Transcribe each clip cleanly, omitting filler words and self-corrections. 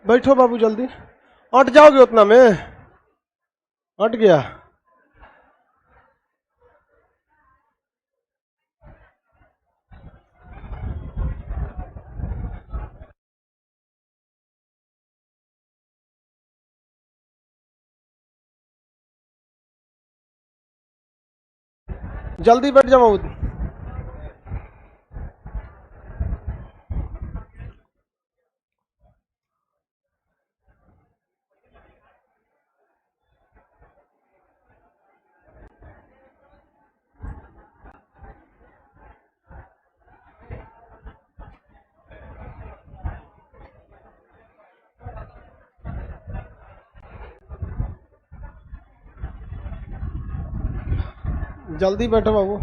बैठो बाबू, जल्दी अट जाओगे उतना में। अट गया। जल्दी बैठ जाओ बाबू। जल्दी बैठो बाबू।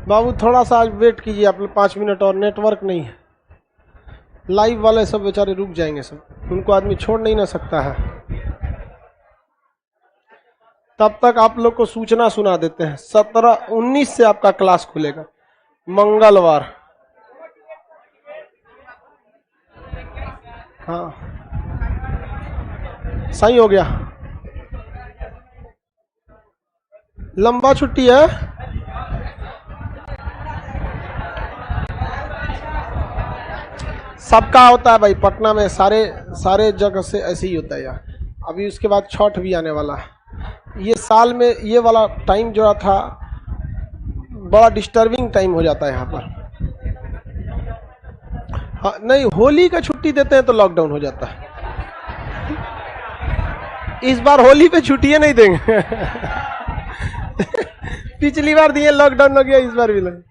बाबू थोड़ा सा वेट कीजिए आप लोग, 5 मिनट और। नेटवर्क नहीं है, लाइव वाले सब बेचारे रुक जाएंगे सब, उनको आदमी छोड़ नहीं ना सकता है। तब तक आप लोग को सूचना सुना देते हैं। 17-19 से आपका क्लास खुलेगा, मंगलवार। हाँ सही हो गया। लंबा छुट्टी है। सबका होता है भाई, पटना में सारे जगह से ऐसे ही होता है यार। अभी उसके बाद छठ भी आने वाला है। ये साल में ये वाला टाइम जो था बड़ा डिस्टर्बिंग टाइम हो जाता है यहाँ पर। हाँ नहीं, होली का छुट्टी देते हैं तो लॉकडाउन हो जाता है। इस बार होली पे छुट्टियां नहीं देंगे। पिछली बार दिए, लॉकडाउन हो गया, इस बार भी लगे।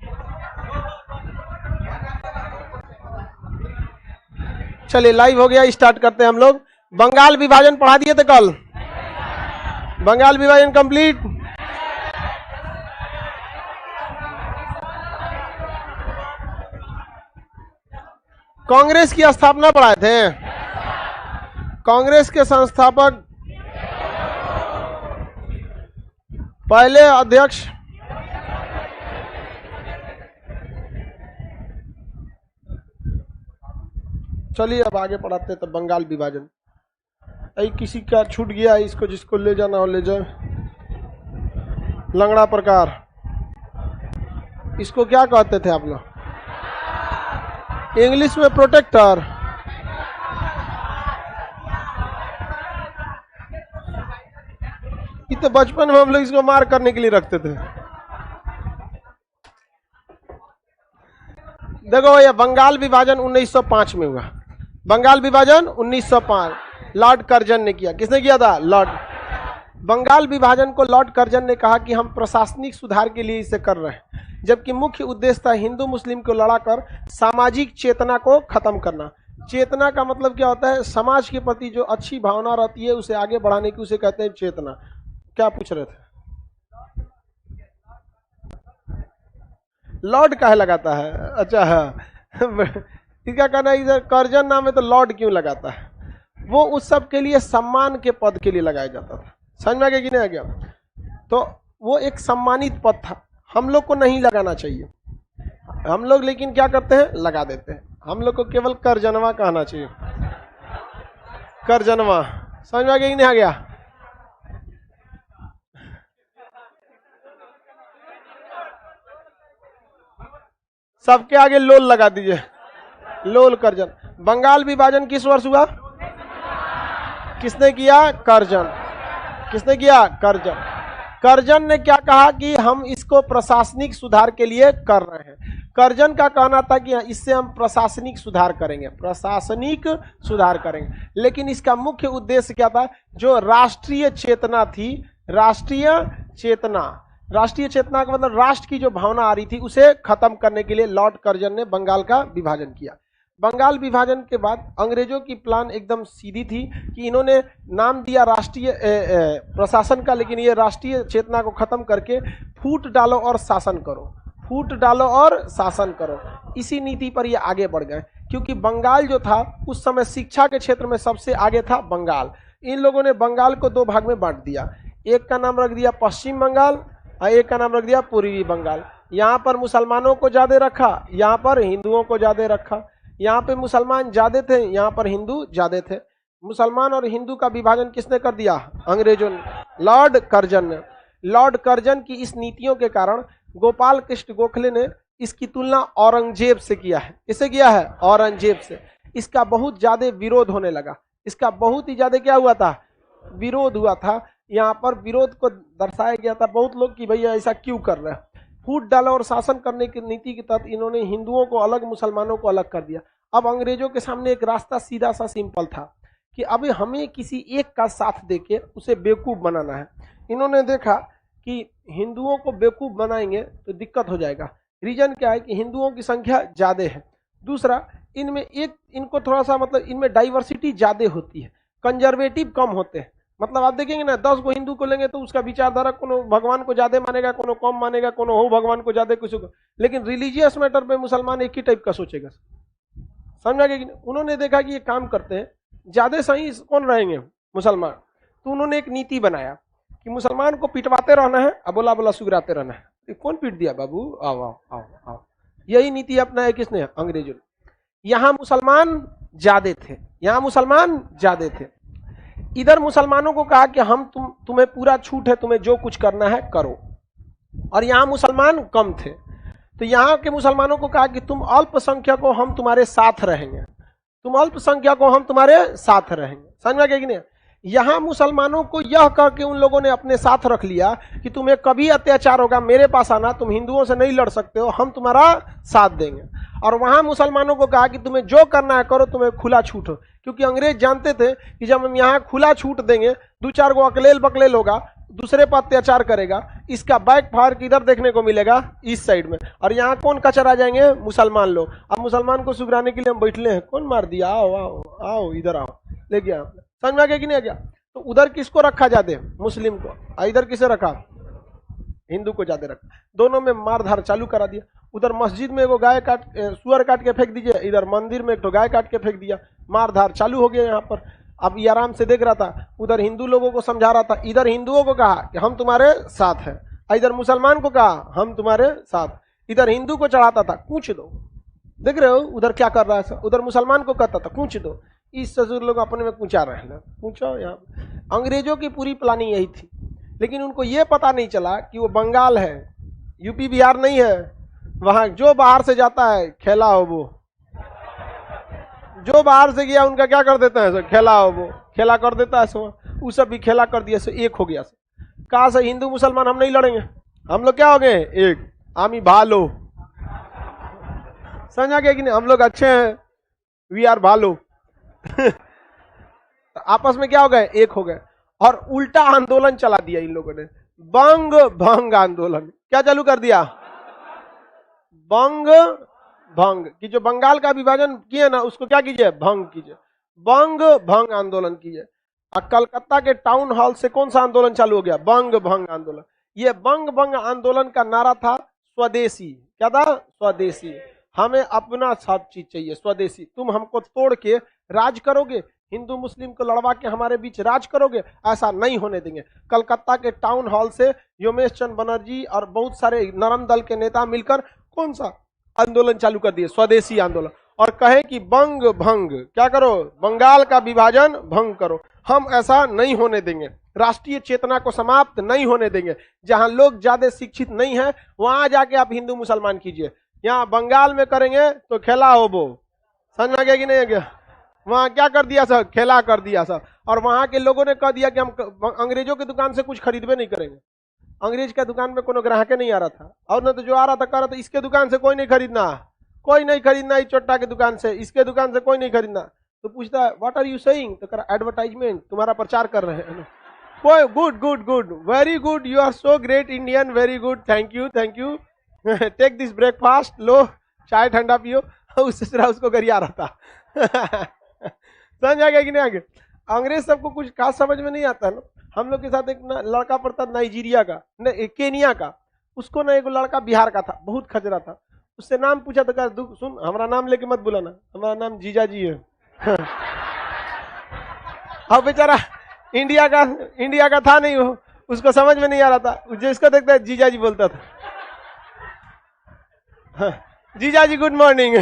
चलिए लाइव हो गया, स्टार्ट करते हैं हम लोग। बंगाल विभाजन पढ़ा दिए थे कल, बंगाल विभाजन कंप्लीट। कांग्रेस की स्थापना पढ़ाए थे। कांग्रेस के संस्थापक पहले अध्यक्ष चलिए अब आगे पढ़ाते हैं। तो बंगाल विभाजन, ऐ किसी का छूट गया, इसको जिसको ले जाना हो ले जाए। लंगड़ा प्रकार, इसको क्या कहते थे आप लोग इंग्लिश में? प्रोटेक्टर। ये तो बचपन में हम लोग इसको मार करने के लिए रखते थे। देखो भैया, बंगाल विभाजन 1905 में हुआ। बंगाल विभाजन 1905 लॉर्ड कर्जन ने किया। किसने किया था? लॉर्ड। बंगाल विभाजन को लॉर्ड कर्जन ने कहा कि हम प्रशासनिक सुधार के लिए इसे कर रहे हैं, जबकि मुख्य उद्देश्य था हिंदू मुस्लिम को लड़ाकर सामाजिक चेतना को खत्म करना। चेतना का मतलब क्या होता है? समाज के प्रति जो अच्छी भावना रहती है उसे आगे बढ़ाने की, उसे कहते हैं चेतना। क्या पूछ रहे थे? लॉर्ड काहे लगाता है? अच्छा है। इसका कहना है इधर कर्जन नाम है तो लॉर्ड क्यों लगाता है? वो उस सब के लिए सम्मान के पद के लिए लगाया जाता था। समझ में आ गया कि नहीं आ गया? तो वो एक सम्मानित पद था, हम लोग को नहीं लगाना चाहिए। हम लोग लेकिन क्या करते हैं? लगा देते हैं। हम लोग को केवल कर्जनवा कहना चाहिए, कर्जनवा। समझ में आ गया कि नहीं आ गया? सबके आगे लोल लगा दीजिए, लोल कर्जन। बंगाल विभाजन किस वर्ष हुआ? किसने किया? कर्जन। किसने किया? कर्जन। कर्जन ने क्या कहा कि हम इसको प्रशासनिक सुधार के लिए कर रहे हैं। कर्जन का कहना था कि इससे हम प्रशासनिक सुधार करेंगे, प्रशासनिक सुधार करेंगे। लेकिन इसका मुख्य उद्देश्य क्या था? जो राष्ट्रीय चेतना थी, राष्ट्रीय चेतना, राष्ट्रीय चेतना का मतलब राष्ट्र की जो भावना आ रही थी उसे खत्म करने के लिए लॉर्ड कर्जन ने बंगाल का विभाजन किया। बंगाल विभाजन के बाद अंग्रेजों की प्लान एकदम सीधी थी कि इन्होंने नाम दिया राष्ट्रीय प्रशासन का, लेकिन ये राष्ट्रीय चेतना को खत्म करके फूट डालो और शासन करो, फूट डालो और शासन करो, इसी नीति पर ये आगे बढ़ गए। क्योंकि बंगाल जो था उस समय शिक्षा के क्षेत्र में सबसे आगे था बंगाल। इन लोगों ने बंगाल को दो भाग में बांट दिया, एक का नाम रख दिया पश्चिम बंगाल और एक का नाम रख दिया पूर्वी बंगाल। यहाँ पर मुसलमानों को ज्यादा रखा, यहाँ पर हिंदुओं को ज्यादा रखा। यहाँ पे मुसलमान ज्यादा थे, यहाँ पर हिंदू ज्यादा थे। मुसलमान और हिंदू का विभाजन किसने कर दिया? अंग्रेजों ने, लॉर्ड कर्जन ने। लॉर्ड कर्जन की इस नीतियों के कारण गोपाल कृष्ण गोखले ने इसकी तुलना औरंगजेब से किया है। किससे किया है? औरंगजेब से। इसका बहुत ज्यादा विरोध होने लगा, इसका बहुत ही ज्यादा क्या हुआ था? विरोध हुआ था। यहाँ पर विरोध को दर्शाया गया था बहुत लोग कि भैया ऐसा क्यों कर रहे हैं। फूट डाला और शासन करने की नीति के तहत इन्होंने हिंदुओं को अलग, मुसलमानों को अलग कर दिया। अब अंग्रेजों के सामने एक रास्ता सीधा सा सिंपल था कि अभी हमें किसी एक का साथ देके उसे बेवकूफ बनाना है। इन्होंने देखा कि हिंदुओं को बेवकूफ बनाएंगे तो दिक्कत हो जाएगा। रीजन क्या है कि हिंदुओं की संख्या ज्यादा है, दूसरा इनमें इनको थोड़ा सा मतलब इनमें डाइवर्सिटी ज्यादा होती है, कंजर्वेटिव कम होते हैं। मतलब आप देखेंगे ना 10 को हिंदू को लेंगे तो उसका विचारधारा कोनो भगवान को ज्यादा मानेगा, कोनो कम मानेगा, कोनो हो भगवान को ज्यादा, किसी को। लेकिन रिलीजियस मैटर पे मुसलमान एक ही टाइप का सोचेगा। समझा गया कि नहीं? उन्होंने देखा कि ये काम करते हैं, ज्यादा सही कौन रहेंगे? मुसलमान। तो उन्होंने एक नीति बनाया कि मुसलमान को पिटवाते रहना है, अब बोला बोला सुगराते रहना है। कौन पीट दिया बाबू? आओ आओ आओ आओ। यही नीति अपनाया किसने? अंग्रेजों ने। यहाँ मुसलमान ज्यादा थे, यहाँ मुसलमान ज्यादा थे। इधर मुसलमानों को कहा कि हम तुम्हें पूरा छूट है, तुम्हें जो कुछ करना है करो। और यहाँ मुसलमान कम थे, तो यहाँ के मुसलमानों को कहा कि तुम अल्पसंख्यक हो, हम तुम्हारे साथ रहेंगे, तुम अल्पसंख्यक हो, हम तुम्हारे साथ रहेंगे। समझ में गया कि नहीं? यहाँ मुसलमानों को यह कह के उन लोगों ने अपने साथ रख लिया कि तुम्हें कभी अत्याचार होगा मेरे पास आना, तुम हिंदुओं से नहीं लड़ सकते हो, हम तुम्हारा साथ देंगे। और वहां मुसलमानों को कहा कि तुम्हें जो करना है करो, तुम्हें खुला छूट हो। क्योंकि अंग्रेज जानते थे कि जब हम यहाँ खुला छूट देंगे, 2-4 गो अकलेल बकलेल होगा, दूसरे पर अत्याचार करेगा, इसका बैक फायर किधर देखने को मिलेगा? इस साइड में। और यहाँ कौन कचरा जाएंगे? मुसलमान लोग। अब मुसलमान को सुगराने के लिए हम बैठले हैं, कौन मार दिया? आओ आओ आओ, इधर आओ, ले गया। समझ में आ गया कि नहीं आ गया? तो उधर किसको रखा जाते? मुस्लिम को। इधर किसे रखा? हिंदू को ज्यादा रखा। दोनों में मारधार चालू करा दिया। उधर मस्जिद में एगो गाय सुअर काट के फेंक दीजिए, इधर मंदिर में एक तो गाय काट के फेंक दिया। मारधार चालू हो गया यहाँ पर। अब ये आराम से देख रहा था, उधर हिंदू लोगों को समझा रहा था, इधर हिंदुओं को कहा कि हम तुम्हारे साथ हैं, इधर मुसलमान को कहा हम तुम्हारे साथ। इधर हिंदू को चढ़ाता था कूच दो, देख रहे हो उधर क्या कर रहा है। उधर मुसलमान को कहता था कूच दो। इस ससुर लोग अपने में कूचा रहे ना, पूछो। यहाँ अंग्रेजों की पूरी प्लानिंग यही थी, लेकिन उनको ये पता नहीं चला कि वो बंगाल है, यूपी बिहार नहीं है। वहां जो बाहर से जाता है खेला हो, वो जो बाहर से गया उनका क्या कर देता है? सो खेला हो, वो खेला कर देता है। सो वो सब भी खेला कर दिया, सो एक हो गया। कहा से हिंदू मुसलमान हम नहीं लड़ेंगे, हम लोग क्या हो गए? एक आमी भालो। समझा गया कि नहीं? हम लोग अच्छे हैं, वी आर भालो। आपस में क्या हो गए? एक हो गए। और उल्टा आंदोलन चला दिया इन लोगों ने, बंग भंग आंदोलन। क्या चालू कर दिया? बंग भंग की जो बंगाल का विभाजन किए ना, उसको क्या कीजिए? भंग कीजिए, बंग भंग आंदोलन कीजिए। और कलकत्ता के टाउन हॉल से कौन सा आंदोलन चालू हो गया? बंग भंग आंदोलन। ये बंग भंग आंदोलन का नारा था स्वदेशी। क्या था? स्वदेशी। हमें अपना सब चीज चाहिए, स्वदेशी। तुम हमको तोड़ के राज करोगे, हिंदू मुस्लिम को लड़वा के हमारे बीच राज करोगे, ऐसा नहीं होने देंगे। कलकत्ता के टाउन हॉल से योमेश चंद्र बनर्जी और बहुत सारे नरम दल के नेता मिलकर कौन सा आंदोलन चालू कर दिए? स्वदेशी आंदोलन। और कहे कि बंग भंग क्या करो? बंगाल का विभाजन भंग करो, हम ऐसा नहीं होने देंगे, राष्ट्रीय चेतना को समाप्त नहीं होने देंगे। जहां लोग ज्यादा शिक्षित नहीं है वहां जाके आप हिंदू मुसलमान कीजिए, यहाँ बंगाल में करेंगे तो खेला हो वो। समझ में आ गया कि नहीं आ गया? वहां क्या कर दिया सर? खेला कर दिया सर। और वहां के लोगों ने कह दिया कि हम अंग्रेजों की दुकान से कुछ खरीदबे नहीं करेंगे। अंग्रेज का दुकान में कोनो ग्राहक नहीं आ रहा था, और न तो जो आ रहा था कह रहा था इसके दुकान से कोई नहीं खरीदना, कोई नहीं खरीदना, इस चोट्टा के दुकान से, इसके दुकान से कोई नहीं खरीदना। तो पूछता है व्हाट आर यू सेइंग? तो कह एडवर्टाइजमेंट, तुम्हारा प्रचार कर रहे हैं। कोई good good good, very good, you are so great Indian, very good, thank you thank you, take this breakfast, लो चाय ठंडा पियो। उससे तरह उसको गरिया रहा था। समझ आ गया कि नहीं आगे? अंग्रेज सबको कुछ खास समझ में नहीं आता ना। हम लोग के साथ एक लड़का पढ़ता नाइजीरिया का, केनिया का, उसको ना एक लड़का बिहार का था, बहुत खजरा था। उससे नाम पूछा तो कहा दुख सुन, हमारा नाम लेके मत बुलाना, हमारा नाम जीजा जी है। अब बेचारा इंडिया का था नहीं, वो उसको समझ में नहीं आ रहा था, जिसको देखता है जीजा जी बोलता था। हाँ, जीजा जी गुड मॉर्निंग।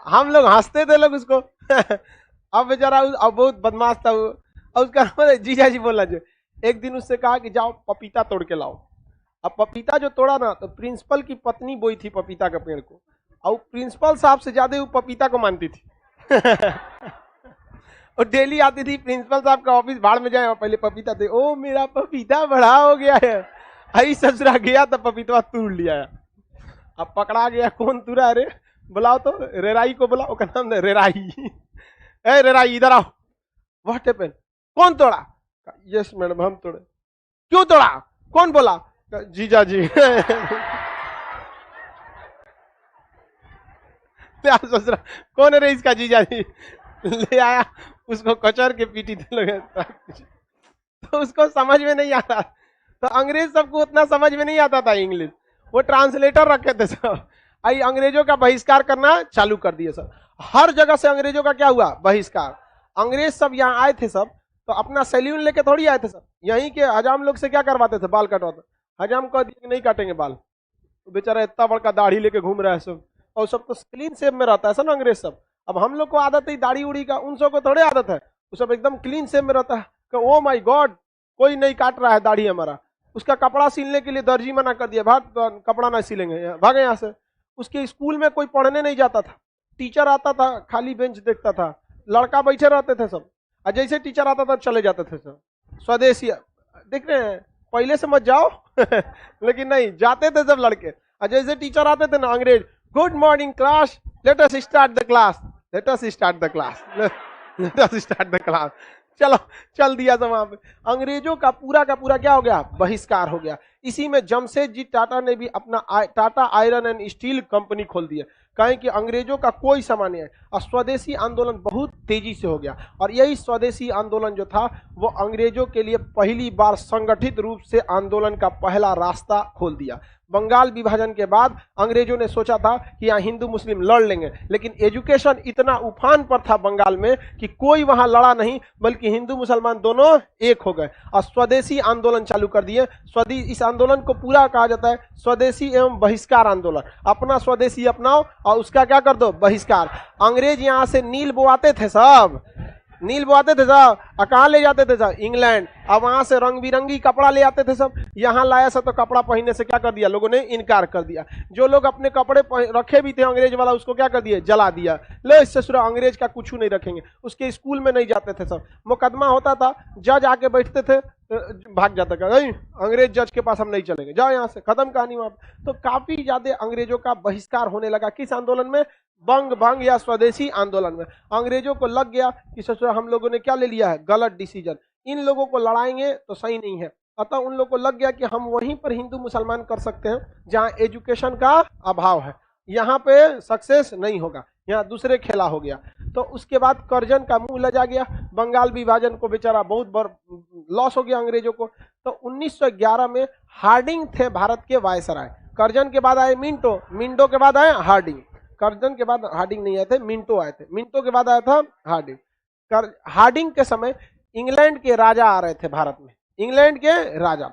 हम लोग हंसते थे लोग उसको। अब बेचारा अब बहुत बदमाश था वो, और उसका नाम जीजा जी बोलना जो। एक दिन उससे कहा कि जाओ पपीता तोड़ के लाओ। अब पपीता जो तोड़ा ना, तो प्रिंसिपल की पत्नी बोई थी पपीता के पेड़ को, और प्रिंसिपल साहब से ज्यादा वो पपीता को मानती थी। और डेली आती थी प्रिंसिपल साहब का ऑफिस, भाड़ में जाए पहले पपीता दे, ओ मेरा पपीता बड़ा हो गया है। आई ससुरा गया तो पपीता तोड़ लिया। अब पकड़ा गया, कौन तुरा? अरे बुलाओ तो रेराई को बुलाओ, उसका नाम है रेराई। ए रेराई इधर आओ। What happened? कौन तोड़ा? यस मैडम हम तोड़े। क्यों तोड़ा? कौन बोला? जीजा जी। ससुरा कौन है रे इसका जीजा जी? ले आया, उसको कचर के पीटी थे लोग। तो उसको समझ में नहीं आता, तो अंग्रेज सबको उतना समझ में नहीं आता था इंग्लिश, वो ट्रांसलेटर रखे थे सब। आई अंग्रेजों का बहिष्कार करना चालू कर दिए सब, हर जगह से अंग्रेजों का क्या हुआ? बहिष्कार। अंग्रेज सब यहाँ आए थे सब, तो अपना सैल्यून लेके थोड़ी आए थे सब, यहीं के हजाम लोग से क्या करवाते थे? बाल कटवाते। हजाम कह दिए नहीं काटेंगे बाल, तो बेचारा इतना बड़का दाढ़ी लेके घूम रहा है सब, और सब तो क्लीन शेप में रहता है सब अंग्रेज सब। अब हम लोग को आदत है दाढ़ी उड़ी का, उन सबको थोड़े आदत है, वो सब एकदम क्लीन शेप में रहता है। ओ माय गॉड, कोई नहीं काट रहा है दाढ़ी हमारा। उसका कपड़ा सिलने के लिए दर्जी मना कर दिया, भाग कपड़ा ना सिलेंगे, भागे यहाँ से। उसके स्कूल में कोई पढ़ने नहीं जाता था, टीचर आता था खाली बेंच देखता था, लड़का बैठे रहते थे सब, और जैसे टीचर आता था चले जाते थे सब। स्वदेशी देख रहे हैं, पहले से मत जाओ। लेकिन नहीं जाते थे सब लड़के, और जैसे टीचर आते थे ना अंग्रेज, good morning class, let us start the class, let us start the class, let us start the class. चलो चल दिया था वहां पे। अंग्रेजों का पूरा क्या हो गया? बहिष्कार हो गया। इसी में जमशेद जी टाटा ने भी अपना Tata iron and steel company खोल दिया, कहें कि अंग्रेजों का कोई सामान नहीं है। और स्वदेशी आंदोलन बहुत तेजी से हो गया, और यही स्वदेशी आंदोलन जो था वो अंग्रेजों के लिए पहली बार संगठित रूप से आंदोलन का पहला रास्ता खोल दिया। बंगाल विभाजन के बाद अंग्रेजों ने सोचा था कि यहाँ हिंदू मुस्लिम लड़ लेंगे, लेकिन एजुकेशन इतना उफान पर था बंगाल में कि कोई वहां लड़ा नहीं, बल्कि हिंदू मुसलमान दोनों एक हो गए और स्वदेशी आंदोलन चालू कर दिए। इस आंदोलन को पूरा कहा जाता है स्वदेशी एवं बहिष्कार आंदोलन। अपना स्वदेशी अपनाओ और उसका क्या कर दो? बहिष्कार। अंग्रेज यहाँ से नील बोआते थे सब, नील बोआते थे सब, और कहाँ ले जाते थे सब? इंग्लैंड। अब वहां से रंग बिरंगी कपड़ा ले आते थे सब, यहाँ लाया सब तो कपड़ा पहनने से क्या कर दिया? लोगों ने इनकार कर दिया। जो लोग अपने कपड़े रखे भी थे अंग्रेज वाला, उसको क्या कर दिया? जला दिया। ले इससे सुरा अंग्रेज का कुछ नहीं रखेंगे। उसके स्कूल में नहीं जाते थे सब, मुकदमा होता था, जज आके बैठते थे, भाग जाता था, नहीं अंग्रेज जज के पास हम नहीं चलेंगे, जाओ यहाँ से, खत्म कहानी वहां। तो काफी ज्यादा अंग्रेजों का बहिष्कार होने लगा। किस आंदोलन में? बंग भंग या स्वदेशी आंदोलन में। अंग्रेजों को लग गया कि ससुरा हम लोगों ने क्या ले लिया है? गलत डिसीजन, इन लोगों को लड़ाएंगे तो सही नहीं है। अतः उन लोगों को लग गया कि हम वहीं पर हिंदू मुसलमान कर सकते हैं जहां एजुकेशन का अभाव है, यहाँ पे सक्सेस नहीं होगा, यहाँ दूसरे खेला हो गया। तो उसके बाद करजन का मुंह लजा गया, बंगाल विभाजन को बेचारा बहुत बड़ लॉस हो गया अंग्रेजों को। तो 1911 में हार्डिंग थे भारत के वायसराय। करजन के बाद आए मिंटो, मिंटो के बाद आए हार्डिंग। करजन के बाद हार्डिंग नहीं आए थे, मिंटो आए थे, मिंटो के बाद आया था हार्डिंग। हार्डिंग के समय इंग्लैंड के राजा आ रहे थे भारत में, इंग्लैंड के राजा।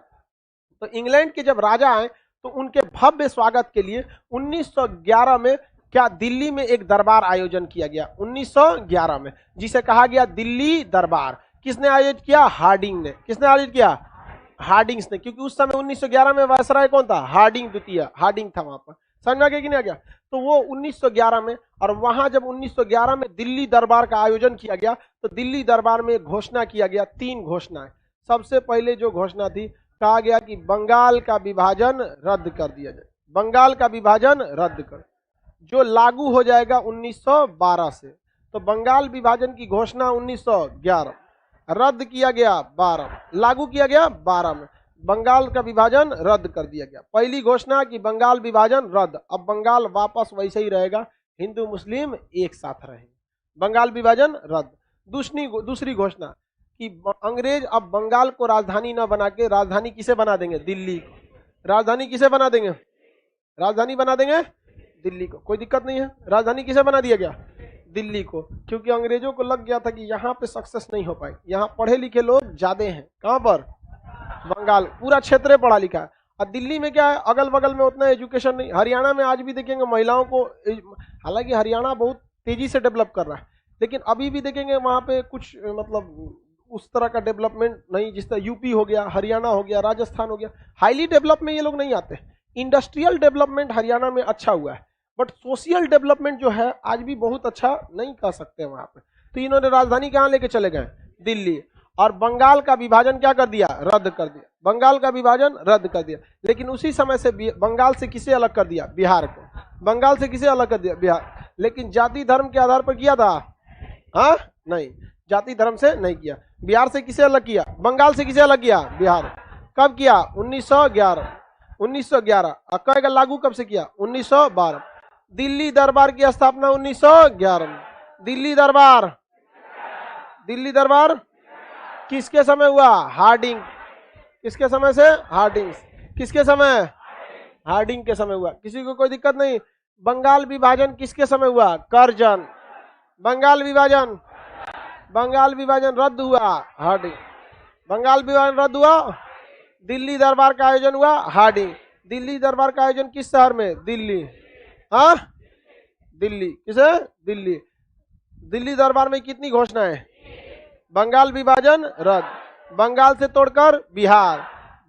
तो इंग्लैंड के जब राजा आए तो उनके भव्य स्वागत के लिए 1911 में क्या दिल्ली में एक दरबार आयोजन किया गया, 1911 में, जिसे कहा गया दिल्ली दरबार। किसने आयोजित किया? हार्डिंग ने। किसने आयोजित किया? हार्डिंग्स ने, क्योंकि उस समय 1911 में वायसराय कौन था? हार्डिंग द्वितीय, हार्डिंग था वहां पर। समझ में आ गया कि नहीं आ गया? तो वो 1911 में, और वहां जब 1911 में दिल्ली दरबार का आयोजन किया गया तो दिल्ली दरबार में घोषणा किया गया, 3 घोषणाएं। सबसे पहले जो घोषणा थी, कहा गया कि बंगाल का विभाजन रद्द कर दिया जाए, बंगाल का विभाजन रद्द कर, जो लागू हो जाएगा 1912 से। तो बंगाल विभाजन की घोषणा 1911, रद्द किया गया 12, लागू किया गया 12 में। बंगाल का विभाजन रद्द कर दिया गया। पहली घोषणा कि बंगाल विभाजन रद्द, अब बंगाल वापस वैसे ही रहेगा, हिंदू मुस्लिम एक साथ रहेंगे, बंगाल विभाजन रद्द। दूसरी घोषणा कि अंग्रेज अब बंगाल को राजधानी न बना के राजधानी किसे बना देंगे? दिल्ली। राजधानी किसे बना देंगे? राजधानी बना देंगे दिल्ली को, कोई दिक्कत नहीं है। राजधानी किसे बना दिया गया? दिल्ली को, क्योंकि अंग्रेजों को लग गया था कि यहाँ पे सक्सेस नहीं हो पाए, यहाँ पढ़े लिखे लोग ज्यादा हैं। कहाँ पर? बंगाल, पूरा क्षेत्र पढ़ा लिखा है। और दिल्ली में क्या है, अगल बगल में उतना एजुकेशन नहीं। हरियाणा में आज भी देखेंगे महिलाओं को, हालांकि हरियाणा बहुत तेजी से डेवलप कर रहा है, लेकिन अभी भी देखेंगे वहाँ पे कुछ मतलब उस तरह का डेवलपमेंट नहीं, जिस तरह यूपी हो गया, हरियाणा हो गया, राजस्थान हो गया, हाईली डेवलप में ये लोग नहीं आते। इंडस्ट्रियल डेवलपमेंट हरियाणा में अच्छा हुआ है, बट सोशल डेवलपमेंट जो है आज भी बहुत अच्छा नहीं कर सकते वहां पे। तो इन्होंने राजधानी कहाँ लेके चले गए? दिल्ली। और बंगाल का विभाजन क्या कर दिया? रद्द कर दिया। बंगाल का विभाजन रद्द कर दिया, लेकिन उसी समय से बंगाल से किसे अलग कर दिया? बिहार को। बंगाल से किसे अलग कर दिया? बिहार। लेकिन जाति धर्म के आधार पर किया था? हाँ नहीं, जाति धर्म से नहीं किया। बिहार से किसे अलग किया? बंगाल से किसे अलग किया? बिहार। कब किया? 1911। 1911। कहेगा लागू कब से किया? 1912। दिल्ली दरबार की स्थापना 1911 में। दिल्ली दरबार, दिल्ली दरबार किसके समय हुआ? हार्डिंग। किसके समय से? हार्डिंग। किसके समय? हार्डिंग के समय हुआ। किसी को कोई दिक्कत नहीं। बंगाल विभाजन किसके समय हुआ? कर्जन। बंगाल विभाजन, बंगाल विभाजन रद्द हुआ, हार्डिंग। बंगाल विभाजन रद्द हुआ, दिल्ली दरबार का आयोजन हुआ, हार्डिंग। दिल्ली दरबार का आयोजन किस शहर में? दिल्ली। हाँ दिल्ली। किसे? दिल्ली। दिल्ली दरबार में कितनी घोषणाएं? बंगाल विभाजन रद्द, बंगाल से तोड़कर बिहार,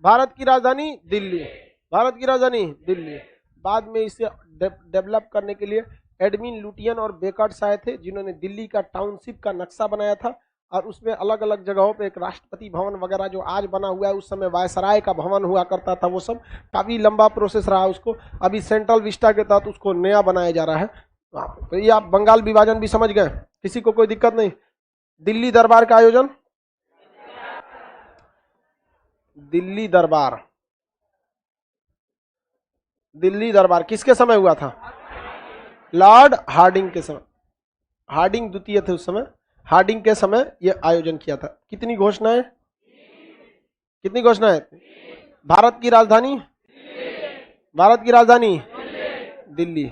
भारत की राजधानी दिल्ली, भारत की राजधानी दिल्ली। बाद में इसे डेवलप करने के लिए एडमिन लुटियन और बेकर्स आए थे, जिन्होंने दिल्ली का टाउनशिप का नक्शा बनाया था, और उसमें अलग अलग जगहों पे एक राष्ट्रपति भवन वगैरह जो आज बना हुआ है, उस समय वायसराय का भवन हुआ करता था। वो सब काफी लंबा प्रोसेस रहा उसको। अभी सेंट्रल विस्टा के तहत उसको नया बनाया जा रहा है। तो ये आप बंगाल विभाजन भी समझ गए, किसी को कोई दिक्कत नहीं। दिल्ली दरबार का आयोजन, दिल्ली दरबार, दिल्ली दरबार किसके समय हुआ था? लॉर्ड हार्डिंग के समय। हार्डिंग द्वितीय थे उस समय। हार्डिंग के समय यह आयोजन किया था। कितनी घोषणाएं? कितनी घोषणाएं? भारत की राजधानी, भारत की राजधानी दिल्ली,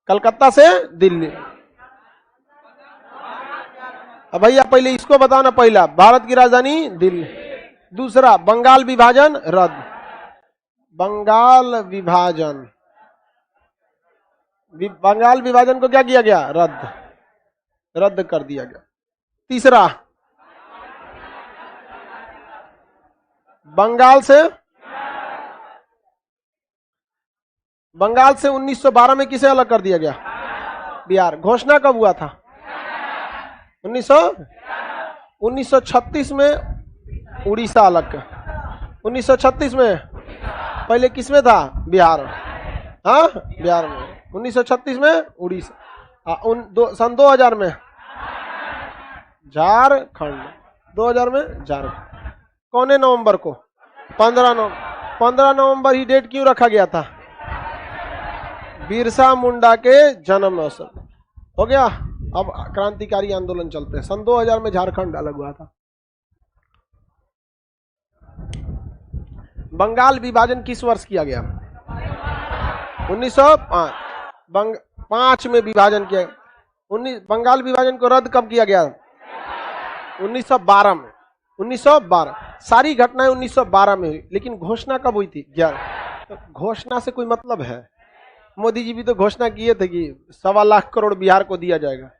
कलकत्ता से दिल्ली। अब भैया पहले इसको बताना, पहला भारत की राजधानी दिल्ली, दूसरा बंगाल विभाजन रद्द। बंगाल विभाजन, बंगाल विभाजन को क्या किया गया? रद्द, रद्द कर दिया गया। तीसरा बंगाल से, बंगाल से 1912 में किसे अलग कर दिया गया? बिहार। घोषणा कब हुआ था? 1936 में उड़ीसा अलग कर। 1936 में पहले किसमें था? बिहार। हाँ बिहार में। 1936 में उड़ीसा। सन 2000 में झारखंड। 2000 में झारखंड। कौने नवंबर को? 15 नवंबर ही डेट क्यों रखा गया था? बिरसा मुंडा के जन्म अवसर। हो गया। अब क्रांतिकारी आंदोलन चलते हैं। सन 2000 में झारखंड अलग हुआ था। बंगाल विभाजन किस वर्ष किया गया? 1905 में विभाजन किया। बंगाल विभाजन को रद्द कब किया गया? 1912 में। 1912। सारी घटनाएं 1912 में हुई, लेकिन घोषणा कब हुई थी? 11। तो घोषणा से कोई मतलब है? मोदी जी भी तो घोषणा किए थे कि 1.25 लाख करोड़ बिहार को दिया जाएगा,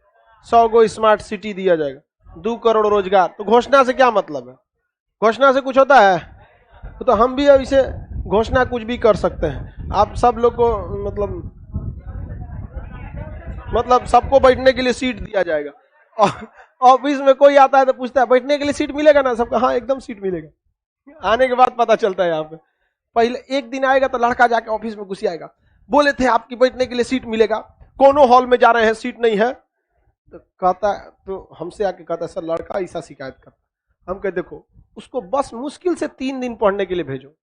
100 गो स्मार्ट सिटी दिया जाएगा, 2 करोड़ रोजगार। तो घोषणा से क्या मतलब है? घोषणा से कुछ होता है? तो हम भी अब इसे घोषणा कुछ भी कर सकते हैं। आप सब लोग को मतलब सबको बैठने के लिए सीट दिया जाएगा। ऑफिस में कोई आता है तो पूछता है बैठने के लिए सीट मिलेगा ना? सबका हाँ एकदम सीट मिलेगा। आने के बाद पता चलता है यहाँ पे। पहले एक दिन आएगा तो लड़का जाके ऑफिस में घुस आएगा, बोले थे आपकी बैठने के लिए सीट मिलेगा, कोनो हॉल में जा रहे हैं सीट नहीं है। तो कहता है, तो हमसे आके कहता है सर लड़का ऐसा शिकायत करता। हम कहते देखो उसको बस मुश्किल से 3 दिन पढ़ने के लिए भेजो,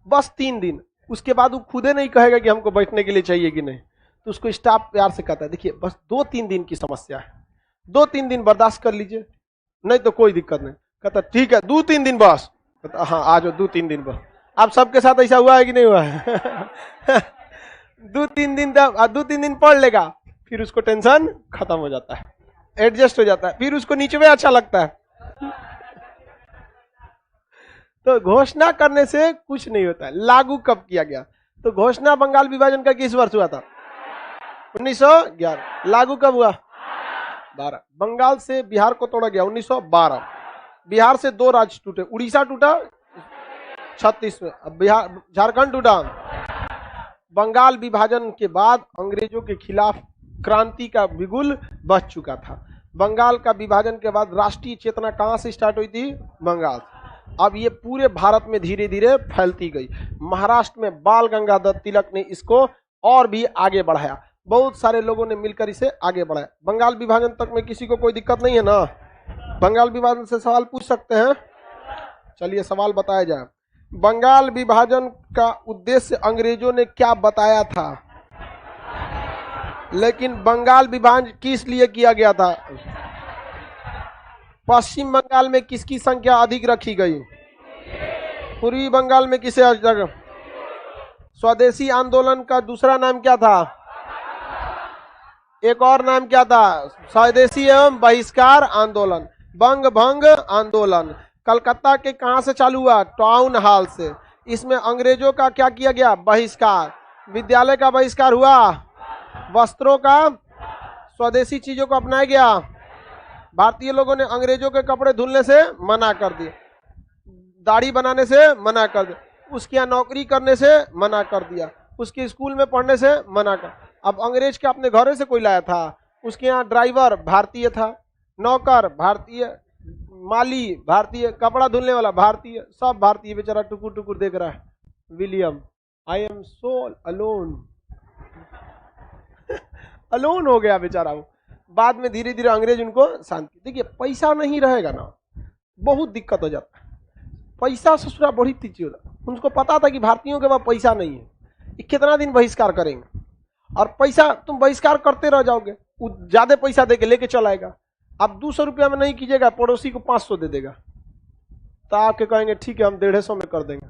बस 3 दिन। उसके बाद वो खुदे नहीं कहेगा कि हमको बैठने के लिए चाहिए कि नहीं। तो उसको स्टाफ प्यार से कहता है देखिए बस 2-3 दिन की समस्या है, 2-3 दिन बर्दाश्त कर लीजिए, नहीं तो कोई दिक्कत नहीं। कहता ठीक है 2-3 दिन बस। कहता हाँ आ जाओ 2-3 दिन बस। आप सबके साथ ऐसा हुआ है कि नहीं हुआ है? 2-3 दिन पढ़ लेगा, फिर उसको टेंशन खत्म हो जाता है, एडजस्ट हो जाता है, फिर उसको नीचे अच्छा लगता है। तो घोषणा करने से कुछ नहीं होता है। लागू कब किया गया? तो घोषणा बंगाल विभाजन का किस वर्ष हुआ था? 1911। लागू कब हुआ? 12। बंगाल से बिहार को तोड़ा गया 1912। बिहार से 2 राज्य टूटे, उड़ीसा टूटा 36 में, अब बिहार झारखंड टूटा। बंगाल विभाजन के बाद अंग्रेजों के खिलाफ क्रांति का बिगुल बज चुका था। बंगाल का विभाजन के बाद राष्ट्रीय चेतना कहां से स्टार्ट हुई थी? बंगाल। अब ये पूरे भारत में धीरे धीरे फैलती गई। महाराष्ट्र में बाल गंगाधर तिलक ने इसको और भी आगे बढ़ाया, बहुत सारे लोगों ने मिलकर इसे आगे बढ़ाया। बंगाल विभाजन तक में किसी को कोई दिक्कत नहीं है ना? बंगाल विभाजन से सवाल पूछ सकते हैं? चलिए सवाल बताया जाए। बंगाल विभाजन का उद्देश्य अंग्रेजों ने क्या बताया था, लेकिन बंगाल विभाजन किस लिए किया गया था? पश्चिम बंगाल में किसकी संख्या अधिक रखी गई? पूर्वी बंगाल में किसे अधिक? स्वदेशी आंदोलन का दूसरा नाम क्या था? एक और नाम क्या था? स्वदेशी एवं बहिष्कार आंदोलन, बंग भंग आंदोलन। कलकत्ता के कहां से चालू हुआ? टाउन हॉल से। इसमें अंग्रेजों का क्या किया गया? बहिष्कार। विद्यालय का बहिष्कार हुआ, वस्त्रों का, स्वदेशी चीजों को अपनाया गया। भारतीय लोगों ने अंग्रेजों के कपड़े धुलने से मना कर दिए, दाढ़ी बनाने से मना कर दिया, उसके यहाँ नौकरी करने से मना कर दिया, उसके स्कूल में पढ़ने से मना कर। अब अंग्रेज के अपने घरों से कोई लाया था, उसके यहाँ ड्राइवर भारतीय था, नौकर भारतीय, माली भारतीय, कपड़ा धुलने वाला भारतीय, सब भारतीय। बेचारा टुकुर टुकुर देख रहा है। William, I am so alone, alone हो गया बेचारा वो। बाद में धीरे धीरे अंग्रेज उनको शांति। देखिए पैसा नहीं रहेगा ना, बहुत दिक्कत हो जाता है। पैसा ससुरा बड़ी चीज होता है। उनको पता था कि भारतीयों के पास पैसा नहीं है, ये कितना दिन बहिष्कार करेंगे, और पैसा तुम बहिष्कार करते रह जाओगे, ज्यादा पैसा देके लेके चलाएगा। अब 200 रुपया में नहीं कीजिएगा, पड़ोसी को 500 दे देगा, तो आपके कहेंगे ठीक है हम 150 में कर देंगे,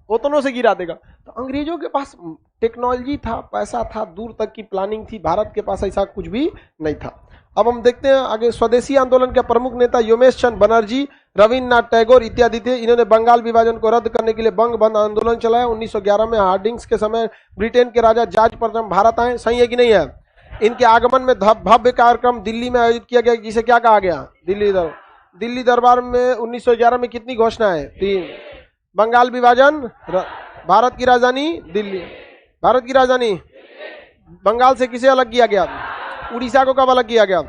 उतनों से गिरा देगा। तो अंग्रेजों के पास टेक्नोलॉजी था, पैसा था, दूर तक की प्लानिंग थी। भारत के पास ऐसा कुछ भी नहीं था। अब हम देखते हैं आगे। स्वदेशी आंदोलन के प्रमुख नेता योमेश चंद्र बनर्जी, रविन्द्रनाथ टैगोर इत्यादि थे। इन्होंने बंगाल विभाजन को रद्द करने के लिए बंग बंद आंदोलन चलाया। 1911 में हार्डिंग्स के समय ब्रिटेन के राजा जॉर्ज प्रथम भारत आए। सही है कि नहीं है? इनके आगमन में भव्य कार्यक्रम दिल्ली में आयोजित किया गया, जिसे क्या कहा गया? दिल्ली दरबार में 1911 में कितनी घोषणाएं? 3। बंगाल विभाजन, भारत की राजधानी दिल्ली, भारत की राजधानी बंगाल से किसे अलग किया गया? उड़ीसा को कब अलग किया गया?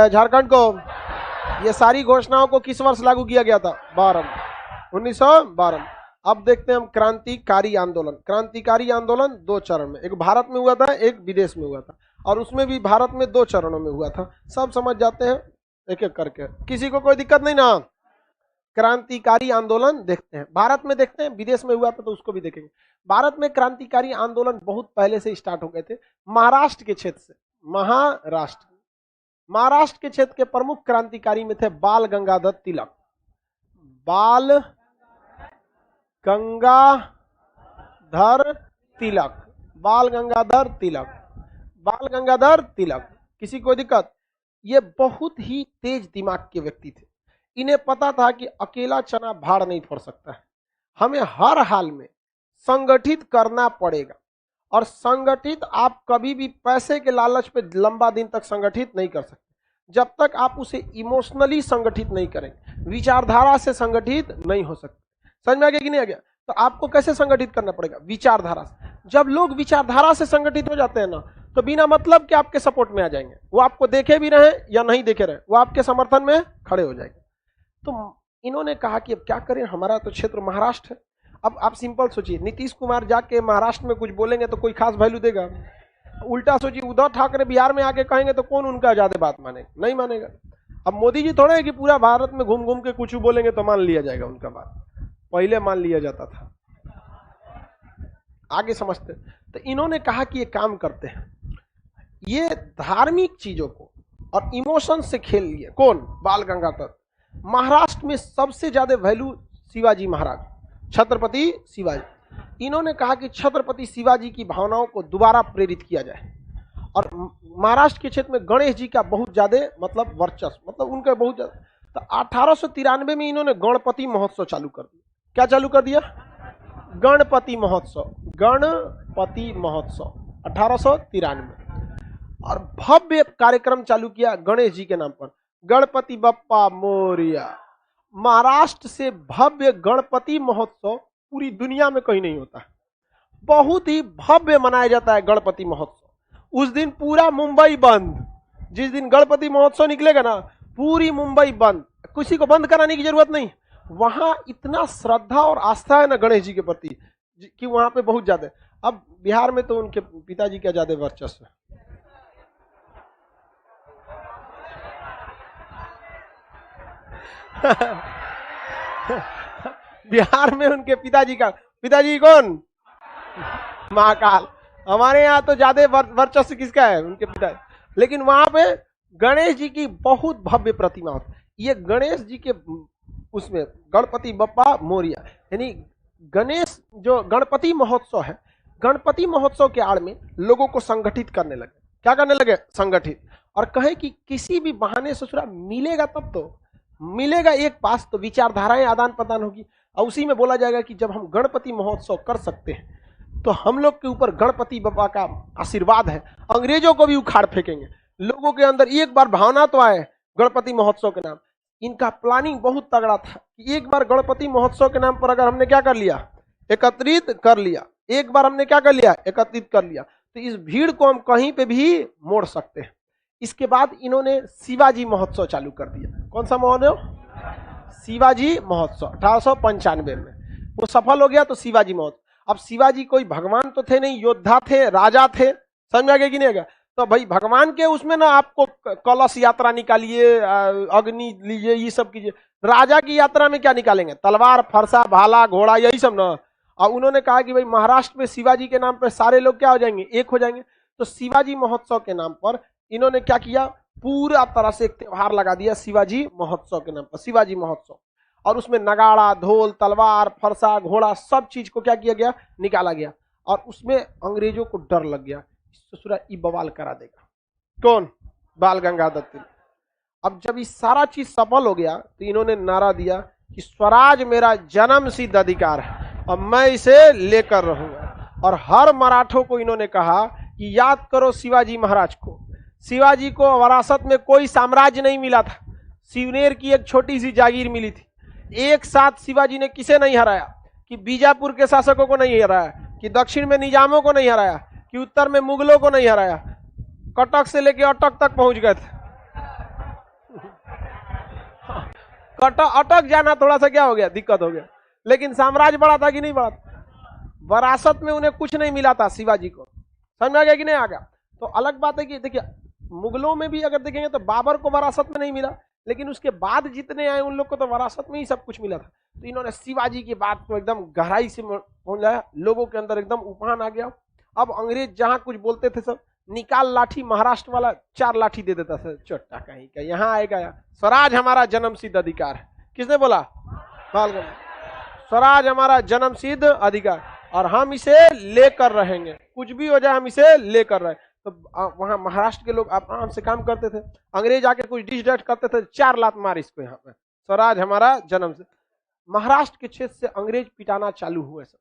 झारखंड को। ये सारी घोषणाओं को किस वर्ष लागू किया गया था? 1912। अब देखते हैं हम क्रांतिकारी आंदोलन। क्रांतिकारी आंदोलन 2 चरण में, एक भारत में हुआ था, एक विदेश में हुआ था, और उसमें भी भारत में 2 चरणों में हुआ था। सब समझ जाते हैं एक एक करके, किसी को कोई दिक्कत नहीं ना? क्रांतिकारी आंदोलन देखते हैं, भारत में देखते हैं, विदेश में हुआ था तो उसको भी देखेंगे। भारत में क्रांतिकारी आंदोलन बहुत पहले से स्टार्ट हो गए थे, महाराष्ट्र के क्षेत्र से। महाराष्ट्र के क्षेत्र के प्रमुख क्रांतिकारी में थे बाल गंगाधर तिलक। बाल गंगाधर तिलक, बाल गंगाधर तिलक, बाल गंगाधर तिलक। किसी को दिक्कत? ये बहुत ही तेज दिमाग के व्यक्ति थे। इन्हें पता था कि अकेला चना भाड़ नहीं फोड़ सकता है, हमें हर हाल में संगठित करना पड़ेगा। और संगठित आप कभी भी पैसे के लालच पे लंबा दिन तक संगठित नहीं कर सकते, जब तक आप उसे इमोशनली संगठित नहीं करेंगे, विचारधारा से संगठित नहीं हो सकते। समझ में आ गया कि नहीं आ गया? तो आपको कैसे संगठित करना पड़ेगा? विचारधारा से। जब लोग विचारधारा से संगठित हो जाते हैं ना, तो बिना मतलब के आपके सपोर्ट में आ जाएंगे। वो आपको देखे भी रहे या नहीं देखे रहे, वो आपके समर्थन में खड़े हो जाएंगे। तो इन्होंने कहा कि अब क्या करें, हमारा तो क्षेत्र महाराष्ट्र है। अब आप सिंपल सोचिए, नीतीश कुमार जाके महाराष्ट्र में कुछ बोलेंगे तो कोई खास वैल्यू देगा? उल्टा सोचिए, उद्धव ठाकरे बिहार में आके कहेंगे तो कौन उनका ज्यादा बात मानेगा? नहीं मानेगा। अब मोदी जी थोड़े है कि पूरा भारत में घूम घूम के कुछ बोलेंगे तो मान लिया जाएगा उनका बात, पहले मान लिया जाता था। आगे समझते। तो इन्होंने कहा कि ये काम करते हैं, ये धार्मिक चीजों को और इमोशन से खेल लिए। कौन? बाल गंगाधर। महाराष्ट्र में सबसे ज्यादा वैल्यू शिवाजी महाराज, छत्रपति शिवाजी। इन्होंने कहा कि छत्रपति शिवाजी की भावनाओं को दोबारा प्रेरित किया जाए। और महाराष्ट्र के क्षेत्र में गणेश जी का बहुत ज्यादा मतलब वर्चस्व, मतलब उनका बहुत ज्यादा। तो 1893 में इन्होंने गणपति महोत्सव चालू कर दिया। क्या चालू कर दिया? गणपति महोत्सव। गणपति महोत्सव 1893। और भव्य कार्यक्रम चालू किया गणेश जी के नाम पर, गणपति बप्पा मोरिया। महाराष्ट्र से भव्य गणपति महोत्सव पूरी दुनिया में कहीं नहीं होता, बहुत ही भव्य मनाया जाता है गणपति महोत्सव। उस दिन पूरा मुंबई बंद, जिस दिन गणपति महोत्सव निकलेगा ना पूरी मुंबई बंद, किसी को बंद कराने की जरूरत नहीं। वहां इतना श्रद्धा और आस्था है ना गणेश जी के प्रति कि वहां पे बहुत ज्यादा। अब बिहार में तो उनके पिताजी का ज्यादा वर्चस्व है। बिहार में उनके पिताजी कौन? महाकाल। हमारे यहाँ तो ज्यादा वर्चस्व किसका है? उनके पिता। लेकिन वहां पे गणेश जी की बहुत भव्य प्रतिमा होती। ये गणेश जी के उसमें गणपति बप्पा मोरिया, यानी गणेश जो गणपति महोत्सव है, गणपति महोत्सव के आड़ में लोगों को संगठित करने लगे। क्या करने लगे? संगठित। और कहे कि किसी भी बहाने ससुरा मिलेगा तब तो मिलेगा एक पास, तो विचारधाराएं आदान प्रदान होगी। और उसी में बोला जाएगा कि जब हम गणपति महोत्सव कर सकते हैं तो हम लोग के ऊपर गणपति बाबा का आशीर्वाद है, अंग्रेजों को भी उखाड़ फेंकेंगे। लोगों के अंदर एक बार भावना तो आए गणपति महोत्सव के नाम। इनका प्लानिंग बहुत तगड़ा था कि एक बार गणपति महोत्सव के नाम पर अगर हमने क्या कर लिया? एकत्रित कर लिया। एक बार हमने क्या कर लिया? एकत्रित कर लिया, तो इस भीड़ को हम कहीं पे भी मोड़ सकते हैं। इसके बाद इन्होंने शिवाजी महोत्सव चालू कर दिया। कौन सा महोत्सव? शिवाजी महोत्सव 1895 में वो सफल हो गया। तो शिवाजी महोत्सव, अब शिवाजी कोई भगवान तो थे नहीं, योद्धा थे, राजा थे, समझ में आ गया कि नहीं आएगा? तो भाई भगवान के उसमें ना आपको कलश यात्रा निकालिए, अग्नि लीजिए, ये सब कीजिए। राजा की यात्रा में क्या निकालेंगे? तलवार, फरसा, भाला, घोड़ा, यही सब ना। और उन्होंने कहा कि भाई महाराष्ट्र में शिवाजी के नाम पर सारे लोग क्या हो जाएंगे? एक हो जाएंगे। तो शिवाजी महोत्सव के नाम पर इन्होंने क्या किया? पूरा तरह से एक त्योहार लगा दिया शिवाजी महोत्सव के नाम पर, शिवाजी महोत्सव। और उसमें नगाड़ा, ढोल, तलवार, फरसा, घोड़ा, सब चीज को क्या किया गया? निकाला गया। और उसमें अंग्रेजों को डर लग गया, ससुरा ई बवाल करा देगा। कौन? बाल गंगाधर तिलक। अब जब ये सारा चीज सफल हो गया तो इन्होंने नारा दिया कि स्वराज मेरा जन्म सिद्ध अधिकार है और मैं इसे लेकर रहूंगा। और हर मराठों को इन्होंने कहा कि याद करो शिवाजी महाराज को। शिवाजी को विरासत में कोई साम्राज्य नहीं मिला था, शिवनेर की एक छोटी सी जागीर मिली थी। एक साथ शिवाजी ने किसे नहीं हराया? कि बीजापुर के शासकों को नहीं हराया, कि दक्षिण में निजामों को नहीं हराया, कि उत्तर में मुगलों को नहीं हराया, कटक से लेके अटक तक पहुंच गए थे। अटक जाना थोड़ा सा क्या हो गया? दिक्कत हो गया। लेकिन साम्राज्य बड़ा था कि नहीं बड़ा था? विरासत में उन्हें कुछ नहीं मिला था शिवाजी को। समझ में आ गया कि नहीं आ गया? तो अलग बात है कि देखिए मुगलों में भी अगर देखेंगे तो बाबर को विरासत में नहीं मिला, लेकिन उसके बाद जितने आए उन लोग को तो विरासत में ही सब कुछ मिला था। तो इन्होंने शिवाजी की बात को एकदम गहराई से पहुंचाया, लोगों के अंदर एकदम उफान आ गया। अब अंग्रेज जहां कुछ बोलते थे सब निकाल लाठी, महाराष्ट्र वाला 4 लाठी दे देता था, चोटा कहीं का। यहाँ आएगा स्वराज हमारा जन्म सिद्ध अधिकार है। किसने बोला? स्वराज हमारा जन्म सिद्ध अधिकार और हम इसे लेकर रहेंगे, कुछ भी हो जाए हम इसे लेकर रहे। तो वहां महाराष्ट्र के लोग आराम से काम करते थे, अंग्रेज आके कुछ डिश डैश करते थे, 4 लात मार इसको यहाँ पे, स्वराज हमारा जन्म से। महाराष्ट्र के क्षेत्र से अंग्रेज पिटाना चालू हुए सब,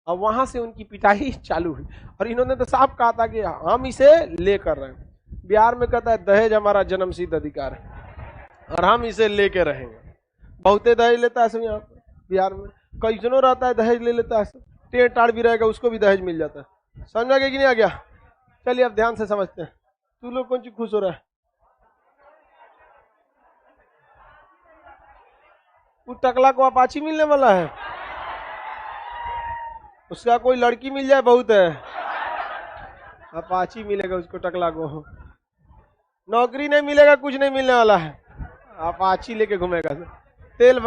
और वहां से उनकी पिटाई चालू हुई। और इन्होंने तो साफ कहा था कि हम इसे लेकर रहे हैं। बिहार में कहता है दहेज हमारा जन्म सिद्ध अधिकार है और हम इसे लेके रहेंगे। बहुते दहेज लेता है सब यहाँ पे बिहार में, कई जनों रहता है दहेज ले लेता है सब, टेढ़ टाड़ भी रहेगा उसको भी दहेज मिल जाता है। समझ आ गया कि नहीं आ गया? चलिए अब ध्यान से समझते हैं। तू लोग कौन सी खुश हो रहा है? वो टकला को अपाची मिलने वाला है, उसका कोई लड़की मिल जाए बहुत है, अपाची मिलेगा उसको, टकला को नौकरी नहीं मिलेगा, कुछ नहीं मिलने वाला है, अपाची लेके घूमेगा। तेल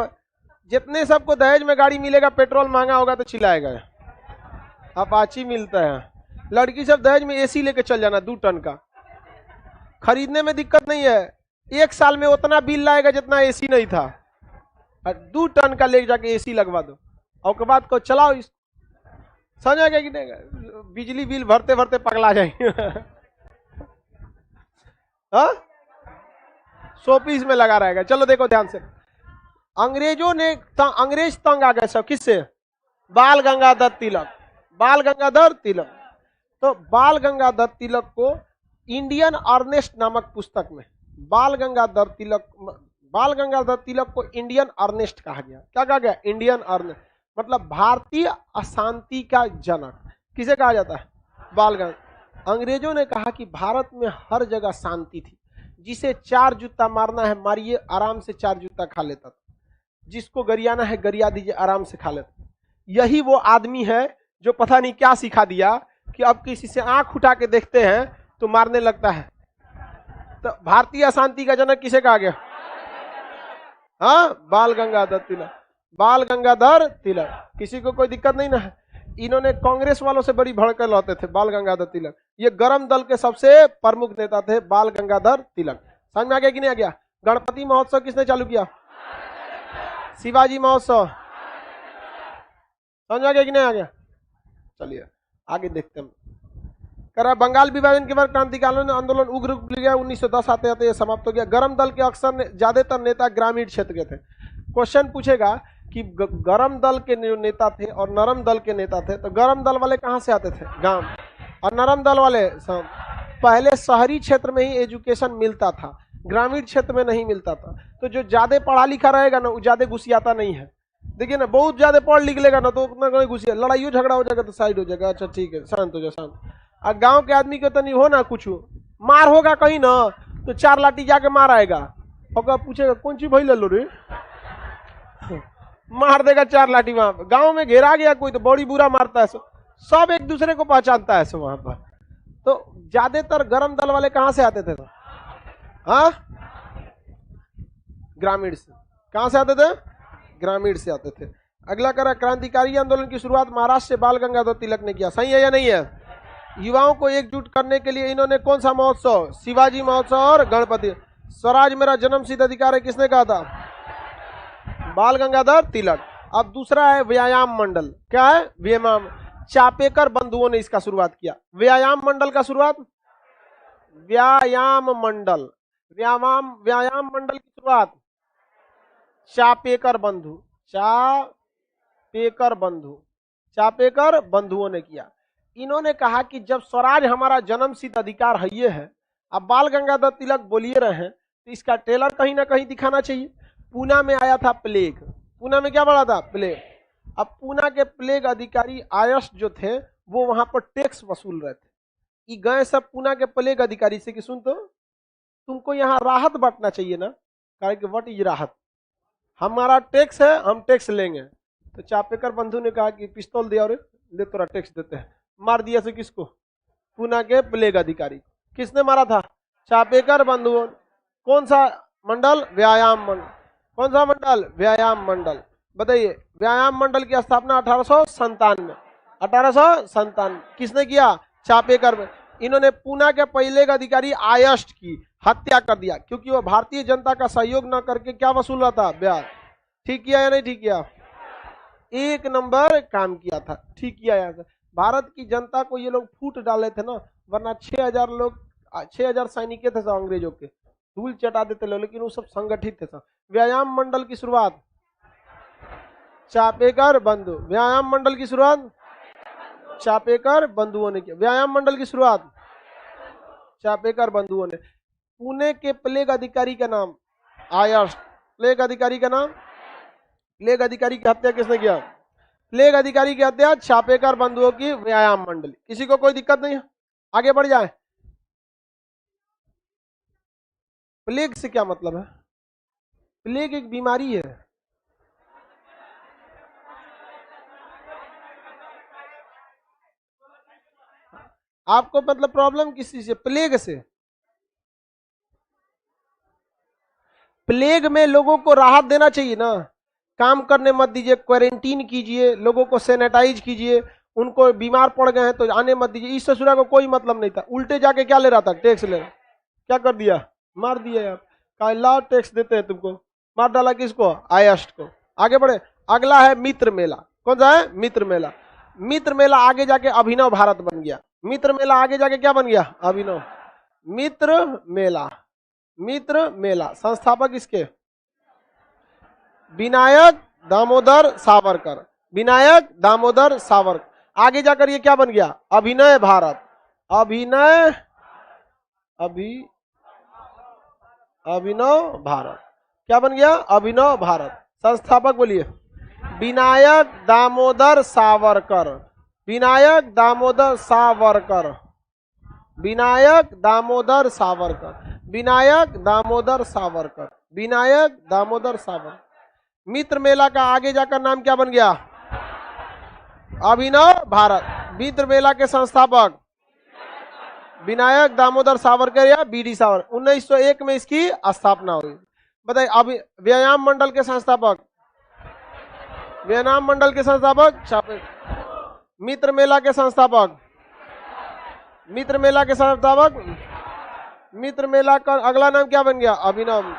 जितने सबको दहेज में गाड़ी मिलेगा, पेट्रोल महंगा होगा तो चिल्लाएगा, अपाची मिलता है। लड़की सब दहेज में एसी लेके चल जाना 2 टन का, खरीदने में दिक्कत नहीं है, 1 साल में उतना बिल लाएगा जितना एसी नहीं था। और 2 टन का ले जाके एसी लगवा दो और के बाद को चलाओ इस, समझ गए कि नहीं? बिजली बिल भरते भरते पगला जाएंगे। हाँ, 100 पीस में लगा रहेगा। चलो देखो ध्यान से, अंग्रेजों ने अंग्रेज तंग आ गए सब किससे? बाल गंगाधर तिलक। बाल गंगाधर तिलक, तो बाल गंगाधर तिलक को इंडियन अर्नेस्ट नामक पुस्तक में बाल गंगाधर तिलक को इंडियन अर्नेस्ट कहा गया। क्या कहा गया? इंडियन अर्नेस्ट, मतलब भारतीय अशांति का जनक किसे कहा जाता है? बाल गंगाधर। अंग्रेजों ने कहा कि भारत में हर जगह शांति थी, जिसे 4 जूता मारना है मारिए, आराम से 4 जूता खा लेता था, जिसको गरियाना है गरिया दीजिए, आराम से खा लेता। यही वो आदमी है जो पता नहीं क्या सिखा दिया कि अब किसी से आंख उठा के देखते हैं तो मारने लगता है। तो भारतीय अशांति का जनक किसे कहा गया? हाँ, बाल गंगाधर तिलक। बाल गंगाधर तिलक, किसी को कोई दिक्कत नहीं ना है। इन्होंने कांग्रेस वालों से बड़ी भड़के लाते थे बाल गंगाधर तिलक। ये गरम दल के सबसे प्रमुख नेता थे बाल गंगाधर तिलक। समझ में आ गया कि नहीं आ गया? गणपति महोत्सव किसने चालू किया? शिवाजी महोत्सव। समझ आ गया कि नहीं आ गया? चलिए आगे देखते हैं। करा बंगाल विभाजन के बाद क्रांतिकारियों ने आंदोलन उग्र रूप लिया। 1910 आते आते ये समाप्त हो गया। गरम दल के अक्सर ज्यादातर नेता ग्रामीण क्षेत्र के थे। क्वेश्चन पूछेगा कि गरम दल के नेता थे और नरम दल के नेता थे, तो गरम दल वाले कहां से आते थे? गांव। और नरम दल वाले पहले शहरी क्षेत्र में ही एजुकेशन मिलता था, ग्रामीण क्षेत्र में नहीं मिलता था। तो जो ज्यादा पढ़ा लिखा रहेगा ना, वो ज्यादा घुसियाता नहीं है। देखिए ना, बहुत ज्यादा पढ़ लिख लेगा ना तो उतना घुसिया, लड़ाई झगड़ा हो जाएगा तो साइड हो जाएगा। अच्छा ठीक है, शांत हो जाए, शांत। और गांव के आदमी को तो नहीं हो ना, कुछ मार होगा कहीं ना तो 4 लाठी जाके मार आएगा और पूछेगा कौन चीज भाई ले लो रे, मार देगा 4 लाठी। वहां पर गांव में घेरा गया कोई तो बड़ी बुरा मारता है, सब एक दूसरे को पहचानता है वहां पर। तो ज्यादातर गरम दल वाले कहां से आते थे? हाँ, ग्रामीण से। कहां से आते थे? ग्रामीण से आते थे। अगला करा, क्रांतिकारी आंदोलन की शुरुआत महाराष्ट्र से बाल गंगाधर तिलक ने किया। सही है या नहीं है? युवाओं को एकजुट करने के लिए इन्होंने कौन सा महोत्सव? शिवाजी महोत्सव और गणपति। स्वराज मेरा जन्मसिद्ध अधिकार है किसने कहा था? बाल गंगाधर तिलक। अब दूसरा है व्यायाम मंडल। क्या है? व्यायाम। चापेकर बंधुओं ने इसका शुरुआत किया। व्यायाम मंडल का शुरुआत, व्यायाम मंडल की शुरुआत चापेकर बंधुओं ने किया। इन्होंने कहा कि जब स्वराज हमारा जन्मसिद्ध अधिकार है ये है, अब बाल गंगाधर तिलक बोलिए रहे हैं तो इसका ट्रेलर कहीं ना कहीं दिखाना चाहिए। पूना में आया था प्लेग। पूना में क्या बढ़ा था? प्लेग। अब पूना के प्लेग अधिकारी आयस जो थे वो वहां पर टैक्स वसूल रहे थे। ये गए सब पूना के प्लेग अधिकारी से कि सुन, तो तुमको यहाँ राहत बांटना चाहिए ना। कहा कि व्हाट इज राहत? हमारा टैक्स है, हम टैक्स लेंगे। तो चापेकर बंधु ने कहा कि पिस्तौल दिया और ले तोरा टैक्स देते हैं। मार दिया से किसको? पूना के प्लेग अधिकारी। किसने मारा था? चापेकर बंधु। कौन सा मंडल? व्यायाम मंडल। कौन सा मंडल? व्यायाम मंडल। बताइए, व्यायाम मंडल की स्थापना 1857 किसने किया? चापेकर। इन्होंने पूना के पहले का अधिकारी आयस्ट की हत्या कर दिया क्योंकि वो भारतीय जनता का सहयोग न करके क्या वसूल रहा था? ब्याज। ठीक किया या नहीं ठीक किया? 1 नंबर काम किया था, ठीक किया यार। भारत की जनता को ये लोग फूट डाले थे ना, वरना 6000 लोग, 6000 सैनिक थे सब अंग्रेजों के, धूल चटा देते लोग, लेकिन वो सब संगठित थे सब। व्यायाम मंडल की शुरुआत चापेकर बंधु। व्यायाम मंडल की शुरुआत चापेकर बंधुओं ने किया। व्यायाम मंडल की शुरुआत चापेकर बंधुओं ने। पुणे के प्लेग अधिकारी का नाम आयस। प्लेग अधिकारी का नाम, प्लेग अधिकारी की हत्या किसने किया? प्लेग अधिकारी की हत्या चापेकर बंधुओं की व्यायाम मंडली। किसी को कोई दिक्कत नहीं है? आगे बढ़ जाए। प्लेग से क्या मतलब है? प्लेग एक बीमारी है। आपको मतलब प्रॉब्लम किस चीज से? प्लेग से। प्लेग में लोगों को राहत देना चाहिए ना, काम करने मत दीजिए, क्वारंटीन कीजिए, लोगों को सैनिटाइज कीजिए, उनको बीमार पड़ गए हैं तो आने मत दीजिए। इस ससुरा को कोई मतलब नहीं था, उल्टे जाके क्या ले रहा था? टैक्स ले रहा। क्या कर दिया? मार दिया यार। कहा लाओ टैक्स देते हैं तुमको, मार डाला किसको, आयस्ट को। आगे बढ़े, अगला है मित्र मेला। कौन सा है, मित्र मेला। मित्र मेला आगे जाके अभिनव भारत बन गया। मित्र मेला आगे जाके क्या बन गया, अभिनव। मित्र मेला, मित्र मेला संस्थापक इसके विनायक दामोदर सावरकर, विनायक दामोदर सावरकर। आगे जाकर ये क्या बन गया, अभिनय भारत, अभिनय अभिनव भारत। क्या बन गया, अभिनव भारत। संस्थापक बोलिए, विनायक दामोदर सावरकर, विनायक दामोदर सावरकर, विनायक दामोदर सावरकर, विनायक दामोदर सावरकर, विनायक दामोदर सावरकर। मित्र मेला का आगे जाकर नाम क्या बन गया, अभिनव भारत। मित्र मेला के संस्थापक विनायक दामोदर सावरकर या बीडी सावरकर। 1901 में इसकी स्थापना हुई। बताइए, अभी व्यायाम मंडल के संस्थापक, व्यायाम मंडल के संस्थापक, मित्र मेला के संस्थापक, मित्र मेला के संस्थापक, मित्र मेला का अगला नाम क्या बन गया, अभिनव,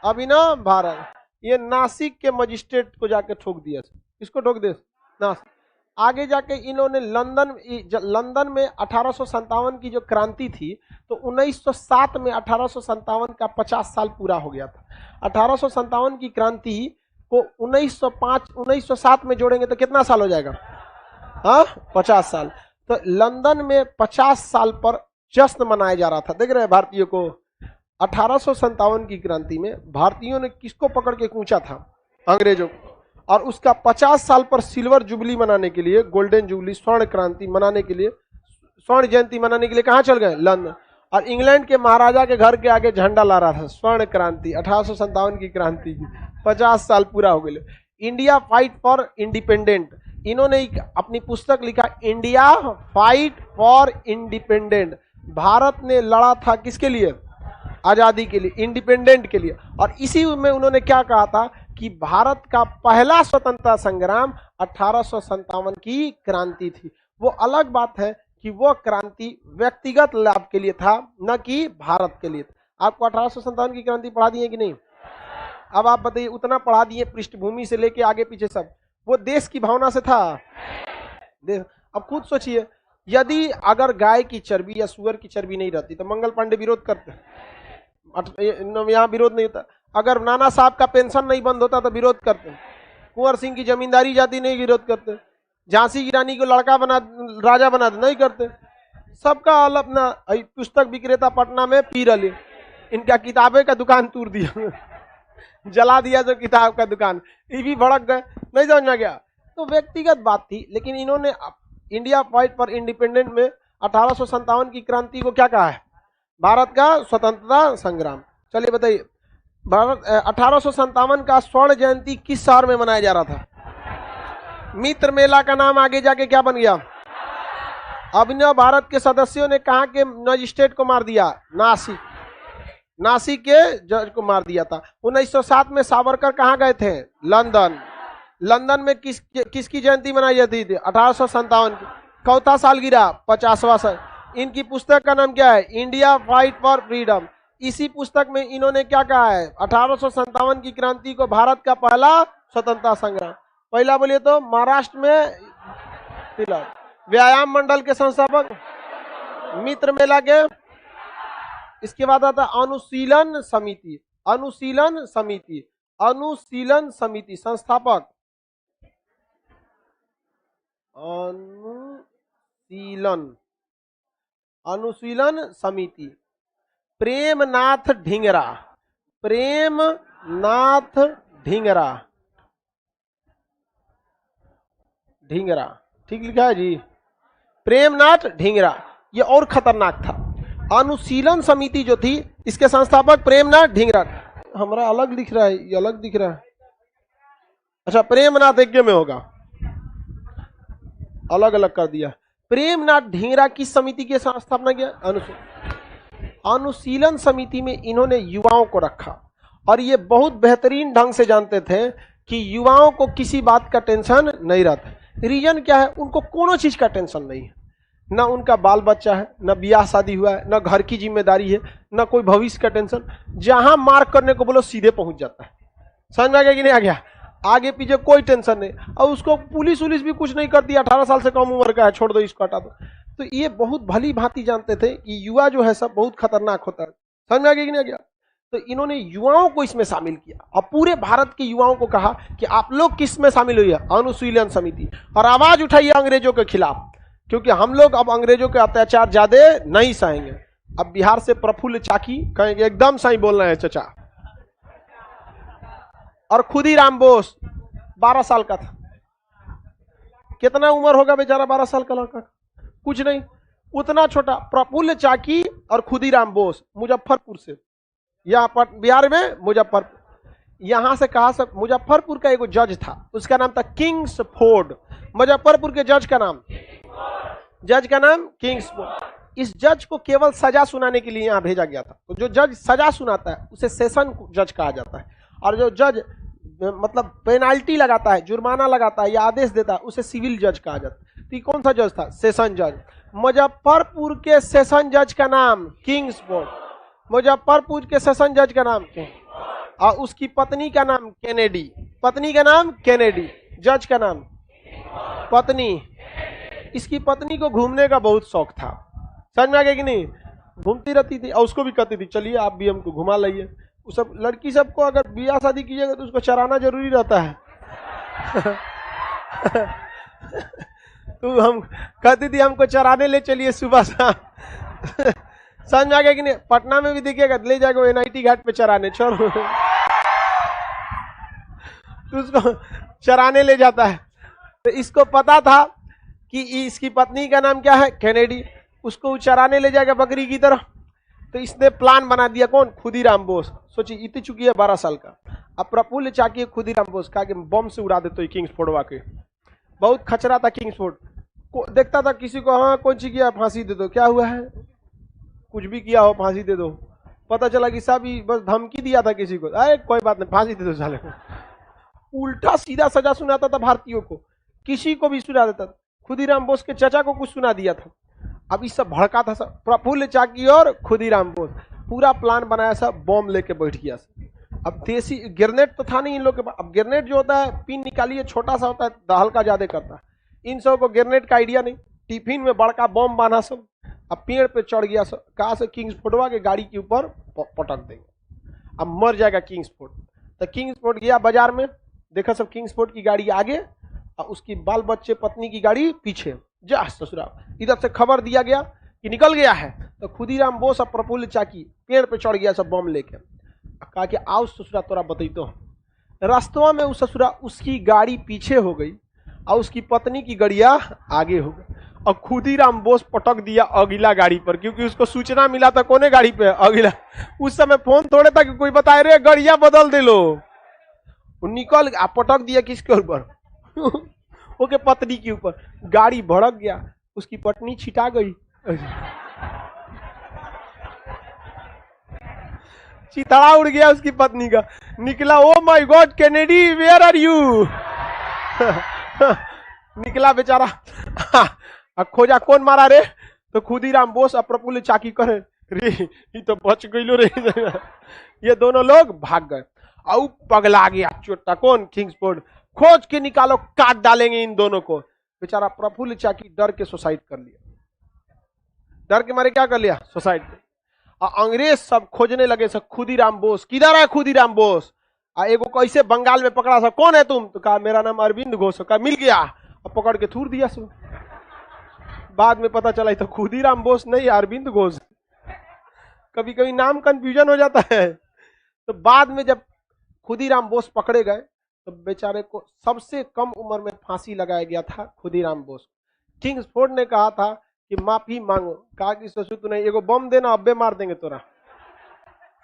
अभिनव भारत। ये नासिक के मजिस्ट्रेट को जाके ठोक दिया। किसको ठोक दिया, नासिक। आगे जाके इन्होंने लंदन में 1857 की जो क्रांति थी, तो 1907 में 1857 का 50 साल पूरा हो गया था। 1857 की क्रांति को 1907 में जोड़ेंगे तो कितना साल हो जाएगा, हाँ 50 साल। तो लंदन में 50 साल पर जश्न मनाया जा रहा था। देख रहे हैं भारतीयों को, 1857 की क्रांति में भारतीयों ने किसको पकड़ के कूचा था, अंग्रेजों को। और उसका 50 साल पर सिल्वर जुबली मनाने के लिए, गोल्डन जुबली, स्वर्ण क्रांति मनाने के लिए, स्वर्ण जयंती मनाने के लिए कहाँ चल गए, लंदन। और इंग्लैंड के महाराजा के घर के आगे झंडा ला रहा था, स्वर्ण क्रांति, 1857 की क्रांति की 50 साल पूरा हो गए। इंडिया फाइट फॉर इंडिपेंडेंट, इन्होंने अपनी पुस्तक लिखा, India fight for independent. Bharat ने लड़ा था किसके लिए, आजादी के लिए, इंडिपेंडेंट के लिए। और इसी में उन्होंने क्या कहा था कि भारत का पहला स्वतंत्रता संग्राम 1857 की क्रांति थी। वो अलग बात है कि वो क्रांति व्यक्तिगत लाभ के लिए था, न कि भारत के लिए था। आपको 1857 की क्रांति पढ़ा दी है कि नहीं? अब आप बताइए, उतना पढ़ा दिए पृष्ठभूमि से लेके आगे पीछे सब, वो देश की भावना से था। अब खुद सोचिए, यदि अगर गाय की चर्बी या सुअर की चर्बी नहीं रहती तो मंगल पांडे विरोध करते, यहाँ विरोध नहीं होता। अगर नाना साहब का पेंशन नहीं बंद होता तो विरोध करते, कुंवर सिंह की जमींदारी जाती नहीं विरोध करते, झांसी की रानी को लड़का बना राजा बना दे नहीं करते। सबका अलग अपना। पुस्तक विक्रेता पटना में पीर अली, इनका किताबें का दुकान तोड़ दिया जला दिया जो किताब का दुकान, ये भी भड़क गए, नहीं समझना गया। तो व्यक्तिगत बात थी, लेकिन इन्होंने इंडिया फाइट फॉर इंडिपेंडेंट में 1857 की क्रांति को क्या कहा है, भारत का स्वतंत्रता संग्राम। चलिए बताइए, भारत 1857 का स्वर्ण जयंती किस शहर में मनाया जा रहा था? मित्र मेला का नाम आगे जाके क्या बन गया, अभिनव भारत के सदस्यों ने कहा के मजिस्ट्रेट को मार दिया, नासिक, नासिक के जज को मार दिया था। 1907 में सावरकर कहाँ गए थे, लंदन। लंदन में किसकी जयंती मनाई जाती थी, 1857 की। चौथा साल गिरा, 50वां साल। इनकी पुस्तक का नाम क्या है, इंडिया फाइट फॉर फ्रीडम। इसी पुस्तक में इन्होंने क्या कहा है, 1857 की क्रांति को भारत का पहला स्वतंत्रता संग्राम। पहला बोलिए तो महाराष्ट्र में तिलक। व्यायाम मंडल के संस्थापक, मित्र मेला के। इसके बाद आता अनुशीलन समिति, अनुशीलन समिति, अनुशीलन समिति संस्थापक अनुशीलन, अनुशीलन समिति प्रेमनाथ ढींगरा, प्रेमनाथ ढींगरा, ढींगरा ठीक लिखा है जी, प्रेमनाथ ढींगरा। ये और खतरनाक था। अनुशीलन समिति जो थी, इसके संस्थापक प्रेमनाथ ढींगरा। हमारा अलग लिख रहा है, ये अलग दिख रहा है। अच्छा, प्रेमनाथ एक में होगा, अलग अलग कर दिया। प्रेमनाथ ढींगरा की समिति की स्थापना किया, अनुशीलन समिति में इन्होंने युवाओं को रखा। और ये बहुत बेहतरीन ढंग से जानते थे कि युवाओं को किसी बात का टेंशन नहीं रहता। रीजन क्या है, उनको कोनो चीज का टेंशन नहीं है, न उनका बाल बच्चा है, न ब्याह शादी हुआ है, न घर की जिम्मेदारी है, न कोई भविष्य का टेंशन। जहां मार्क करने को बोलो सीधे पहुंच जाता है, समझ में आ गया कि नहीं आ गया? आगे पीछे कोई टेंशन नहीं, और उसको पुलिस उलिस भी कुछ नहीं करती, 18 साल से कम उम्र का है, छोड़ दो इसको, हटा दो। तो ये बहुत भली भांति जानते थे कि युवा जो है सब बहुत खतरनाक होता है। समझ में आ गया कि नहीं आ गया? तो इन्होंने युवाओं को इसमें शामिल किया और पूरे भारत के युवाओं को कहा कि आप लोग किस में शामिल हुई है, अनुशीलन समिति, और आवाज उठाइए अंग्रेजों के खिलाफ, क्योंकि हम लोग अब अंग्रेजों के अत्याचार ज्यादा नहीं सहेंगे। अब बिहार से प्रफुल्ल चाकी कहेंगे एकदम सही बोल रहे हैं चचा। और खुदीराम बोस 12 साल का था। कितना उम्र होगा बेचारा 12 साल का लड़का? कुछ नहीं, उतना छोटा। प्रफुल्ल चाकी और खुदीराम बोस मुजफ्फरपुर से, यहाँ बिहार में मुजफ्फरपुर, यहां से कहा सब। मुजफ्फरपुर का एक जज था, उसका नाम था किंग्सफोर्ड। मुजफ्फरपुर के जज का नाम किंग्सफोर्ड। इस जज को केवल सजा सुनाने के लिए यहां भेजा गया था। तो जो जज सजा सुनाता है उसे सेशन जज कहा जाता है, और जो जज मतलब पेनाल्टी लगाता है, जुर्माना लगाता है या आदेश देता है, उसे सिविल जज कहा जाता है। तो कौन सा जज था? सेशन जज। मुजफ्फरपुर के सेशन जज का नाम किंग्सफोर्ड। मुजफ्फरपुर के सेशन जज का नाम, और उसकी पत्नी का नाम कैनेडी। पत्नी का नाम कैनेडी, जज का नाम पत्नी। इसकी पत्नी को घूमने का बहुत शौक था। समझ में आ गया कि नहीं? घूमती रहती थी और उसको भी कहती थी चलिए आप भी हमको घुमा लाइए। वो सब लड़की सबको अगर ब्याह शादी कीजिएगा तो उसको चराना जरूरी रहता है। तो हम कहती थी हमको चराने ले चलिए सुबह शाम। समझ में आ गया कि नहीं? पटना में भी देखिएगा, ले जाएगा NIT घाट पे चराने, चलो तो उसको चराने ले जाता है। तो इसको पता था कि इसकी पत्नी का नाम क्या है? कैनेडी। उसको चराने ले जाएगा बकरी की तरह। तो इसने प्लान बना दिया। कौन? खुदीराम बोस। सोचिए इतनी चुकी है 12 साल का। अब प्रफुल्ल चाकी खुदीराम बोस कहा कि बम से उड़ा देते किंग्सफोर्ड वाके। बहुत खचरा था किंग्सफोर्ड, देखता था किसी को, हाँ कौन सी किया, फांसी दे दो। क्या हुआ है? कुछ भी किया हो फांसी दे दो। पता चला कि साहब बस धमकी दिया था किसी को, अरे कोई बात नहीं फांसी दे दो साले को। उल्टा सीधा सजा सुनाता था भारतीयों को, किसी को भी सुना देता था। खुदीराम बोस के चचा को कुछ सुना दिया था। अब इस सब भड़का था सब। प्रफुल्ल चाकी और खुदीराम बोस पूरा प्लान बनाया, सब बॉम्ब लेके बैठ गया। अब देसी ग्रेनेड तो था नहीं इन लोग के पास। अब ग्रेनेड जो होता है पिन निकालिए, छोटा सा होता है, हल्का ज्यादा करता है। इन सब को ग्रेनेड का आइडिया नहीं। टिफिन में बड़का बॉम्ब बांधा सब। अब पेड़ पे चढ़ गया सब, कहा से किंग्सफोर्डवा के गाड़ी के ऊपर पटक देंगे, अब मर जाएगा किंग्सफोर्ड। तो किंग्सफोर्ड गया बाजार में, देखा सब किंग्सफोर्ड की गाड़ी आगे और उसकी बाल बच्चे पत्नी की गाड़ी पीछे। जा ससुरा, इधर से खबर दिया गया कि निकल गया है। तो खुदीराम बोस और प्रफुल्ल चाकी पेड़ पे चढ़ गया सब बम लेके। कहा कि आओ ससुरा तोरा बतैतो। रास्तवा में उस ससुरा उसकी गाड़ी पीछे हो गई और उसकी पत्नी की गड़िया आगे हो गई, और खुदीराम बोस पटक दिया अगला गाड़ी पर, क्योंकि उसको सूचना मिला था कोने गाड़ी पे, अगला। उस समय फोन थोड़े था कि कोई बताए रे गड़िया बदल दे लो। वो निकल पटक दिया किसके ऊपर? ओके पत्नी के ऊपर। गाड़ी भड़क गया, उसकी पत्नी छिटा गई, चितड़ा उड़ गया उसकी पत्नी का। निकला oh my god Kennedy where are you. निकला बेचारा। खोजा कौन मारा रे? तो खुदीराम बोस और प्रफुल्ल चाकी करे रे ये तो बच गई रे। ये दोनों लोग भाग गए। और पगला गया चोटा। कौन? किंग्सफोर्ड। खोज के निकालो, काट डालेंगे इन दोनों को। बेचारा प्रफुल्ल चाकी डर के सुसाइड कर लिया। डर के मारे क्या कर लिया? सुसाइड। और अंग्रेज सब खोजने लगे सब खुदीराम बोस किधर है? खुदीराम बोस। एगो कैसे बंगाल में पकड़ा सा, कौन है तुम? तो कहा मेरा नाम अरविंद घोष। कहा मिल गया, और पकड़ के थूर दिया सब। बाद में पता चला तो खुदीराम बोस नहीं अरविंद घोष। कभी कभी नाम कंफ्यूजन हो जाता है। तो बाद में जब खुदीराम बोस पकड़े गए तो बेचारे को सबसे कम उम्र में फांसी लगाया गया था खुदीराम बोस। किंग्सफोर्ड ने कहा था कि माफी मांगो। कहा कि ससुर तू नहीं, एगो बम देना अब्बे मार देंगे तोरा।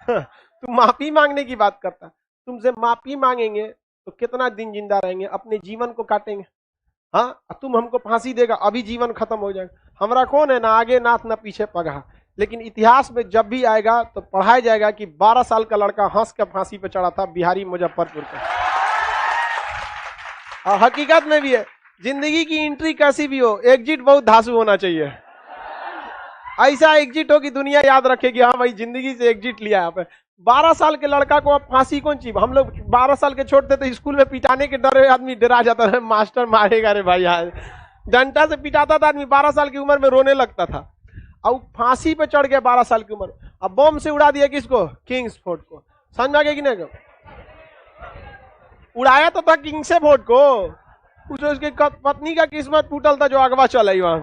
तू माफी मांगने की बात करता, तुमसे माफी मांगेंगे तो कितना दिन जिंदा रहेंगे, अपने जीवन को काटेंगे। हाँ तुम हमको फांसी देगा, अभी जीवन खत्म हो जाएगा। हमरा कौन है, ना आगे नाथ ना पीछे पगहा। लेकिन इतिहास में जब भी आएगा तो पढ़ाया जाएगा कि 12 साल का लड़का हंस के फांसी पे चढ़ा था बिहारी मुजफ्फरपुर का। और हकीकत में भी है, जिंदगी की एंट्री कैसी भी हो, एग्जिट बहुत धांसू होना चाहिए। ऐसा एग्जिट हो कि दुनिया याद रखेगी हाँ भाई जिंदगी से एग्जिट लिया यहाँ पे। 12 साल के लड़का को अब फांसी कौन ची? हम लोग 12 साल के छोड़ते तो स्कूल में पिटाने के डर आदमी डरा जाता था, मास्टर मारेगा रे भाई, यार डंडा से पिटाता था आदमी, 12 साल की उम्र में रोने लगता था। अब फांसी पे चढ़ गया 12 साल की उम्र। अब बम से उड़ा दिया किसको? किंग्स फोर्ट को। समझ में आ गया कि नहीं? उड़ाया तो था किंग्स फोर्ट को, उसकी पत्नी का किस्मत टूटल था जो अगवा चल आई, वहां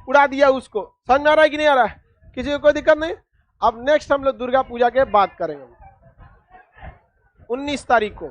उड़ा दिया उसको। समझ में आ रहा है कि नहीं आ रहा है? किसी को कोई दिक्कत नहीं? अब नेक्स्ट हम लोग दुर्गा पूजा के बात करेंगे 19 तारीख को।